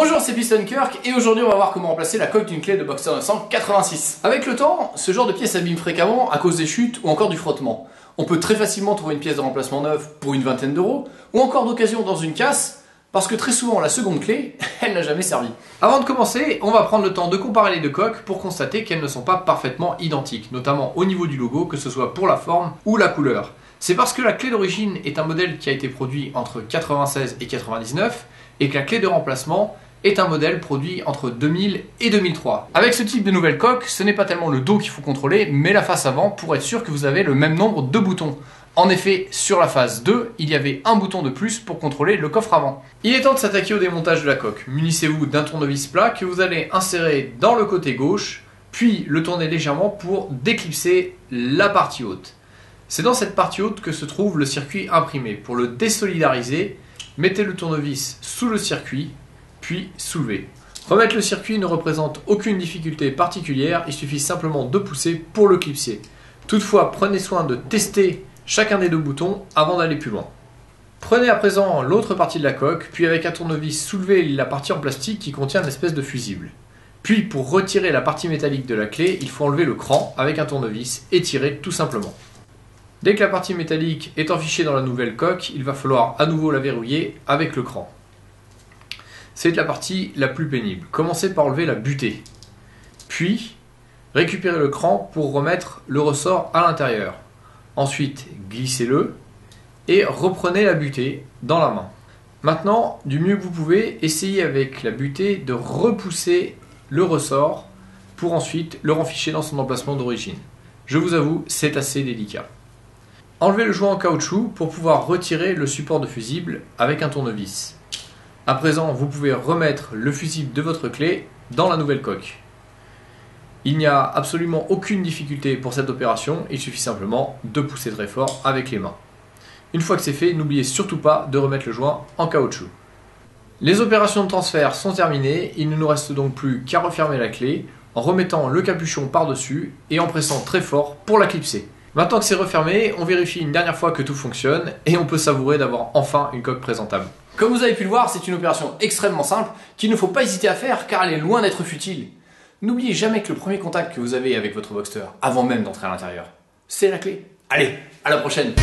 Bonjour, c'est Piston Kirk et aujourd'hui on va voir comment remplacer la coque d'une clé de Boxster 986. Avec le temps, ce genre de pièce abîme fréquemment à cause des chutes ou encore du frottement. On peut très facilement trouver une pièce de remplacement neuve pour une vingtaine d'euros ou encore d'occasion dans une casse parce que très souvent la seconde clé, elle n'a jamais servi. Avant de commencer, on va prendre le temps de comparer les deux coques pour constater qu'elles ne sont pas parfaitement identiques, notamment au niveau du logo, que ce soit pour la forme ou la couleur. C'est parce que la clé d'origine est un modèle qui a été produit entre 96 et 99 et que la clé de remplacement est un modèle produit entre 2000 et 2003. Avec ce type de nouvelle coque, ce n'est pas tellement le dos qu'il faut contrôler, mais la face avant pour être sûr que vous avez le même nombre de boutons. En effet, sur la face 2, il y avait un bouton de plus pour contrôler le coffre avant. Il est temps de s'attaquer au démontage de la coque. Munissez-vous d'un tournevis plat que vous allez insérer dans le côté gauche, puis le tourner légèrement pour déclipser la partie haute. C'est dans cette partie haute que se trouve le circuit imprimé. Pour le désolidariser, mettez le tournevis sous le circuit, puis soulevez. Remettre le circuit ne représente aucune difficulté particulière, il suffit simplement de pousser pour le clipser. Toutefois, prenez soin de tester chacun des deux boutons avant d'aller plus loin. Prenez à présent l'autre partie de la coque, puis avec un tournevis soulevez la partie en plastique qui contient une espèce de fusible. Puis pour retirer la partie métallique de la clé, il faut enlever le cran avec un tournevis et tirer tout simplement. Dès que la partie métallique est enfichée dans la nouvelle coque, il va falloir à nouveau la verrouiller avec le cran. C'est la partie la plus pénible. Commencez par enlever la butée. Puis, récupérez le cran pour remettre le ressort à l'intérieur. Ensuite, glissez-le et reprenez la butée dans la main. Maintenant, du mieux que vous pouvez, essayez avec la butée de repousser le ressort pour ensuite le renficher dans son emplacement d'origine. Je vous avoue, c'est assez délicat. Enlevez le joint en caoutchouc pour pouvoir retirer le support de fusible avec un tournevis. À présent, vous pouvez remettre le fusible de votre clé dans la nouvelle coque. Il n'y a absolument aucune difficulté pour cette opération, il suffit simplement de pousser très fort avec les mains. Une fois que c'est fait, n'oubliez surtout pas de remettre le joint en caoutchouc. Les opérations de transfert sont terminées, il ne nous reste donc plus qu'à refermer la clé en remettant le capuchon par-dessus et en pressant très fort pour la clipser. Maintenant que c'est refermé, on vérifie une dernière fois que tout fonctionne et on peut savourer d'avoir enfin une coque présentable. Comme vous avez pu le voir, c'est une opération extrêmement simple qu'il ne faut pas hésiter à faire car elle est loin d'être futile. N'oubliez jamais que le premier contact que vous avez avec votre Boxster, avant même d'entrer à l'intérieur, c'est la clé. Allez, à la prochaine!